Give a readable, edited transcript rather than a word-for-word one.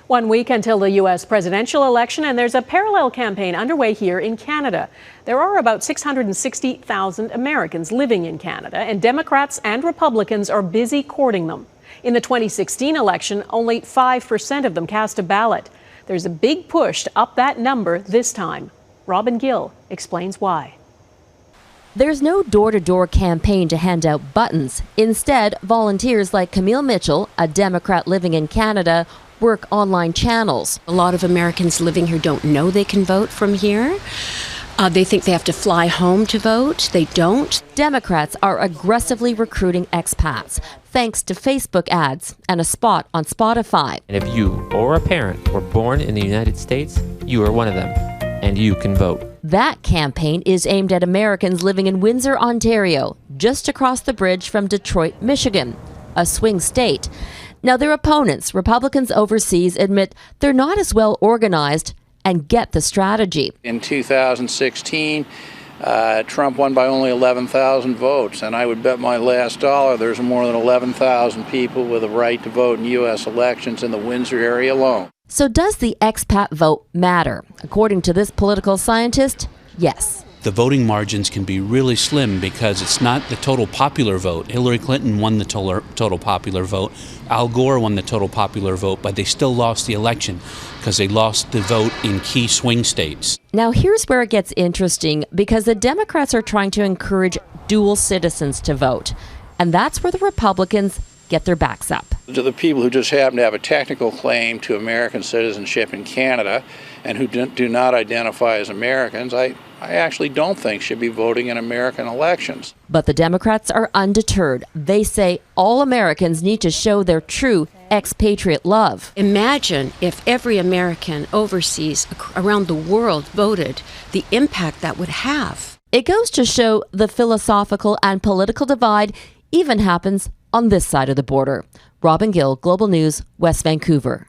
1 week until the U.S. presidential election, and there's a parallel campaign underway here in Canada. There are about 660,000 Americans living in Canada, and Democrats and Republicans are busy courting them. In the 2016 election, only 5% of them cast a ballot. There's a big push to up that number this time. Gill explains why. There's no door-to-door campaign to hand out buttons. Instead, volunteers like Camille Mitchell, a Democrat living in Canada, work online channels. A lot of Americans living here don't know they can vote from here. They think they have to fly home to vote. They don't. Democrats are aggressively recruiting expats, thanks to Facebook ads and a spot on Spotify. And if you or a parent were born in the United States, you are one of them, and you can vote. That campaign is aimed at Americans living in Windsor, Ontario, just across the bridge from Detroit, Michigan, a swing state. Now, their opponents, Republicans overseas, admit they're not as well organized and get the strategy. In 2016, Trump won by only 11,000 votes, and I would bet my last dollar there's more than 11,000 people with a right to vote in U.S. elections in the Windsor area alone. So does the expat vote matter? According to this political scientist, yes. The voting margins can be really slim because it's not the total popular vote. Hillary Clinton won the total popular vote. Al Gore won the total popular vote, but they still lost the election because they lost the vote in key swing states. Now here's where it gets interesting, because the Democrats are trying to encourage dual citizens to vote. And that's where the Republicans get their backs up. To the people who just happen to have a technical claim to American citizenship in Canada and who do not identify as Americans, I actually don't think should be voting in American elections. But the Democrats are undeterred. They say all Americans need to show their true expatriate love. Imagine if every American overseas around the world voted, the impact that would have. It goes to show the philosophical and political divide even happens on this side of the border. Gill, Global News, West Vancouver.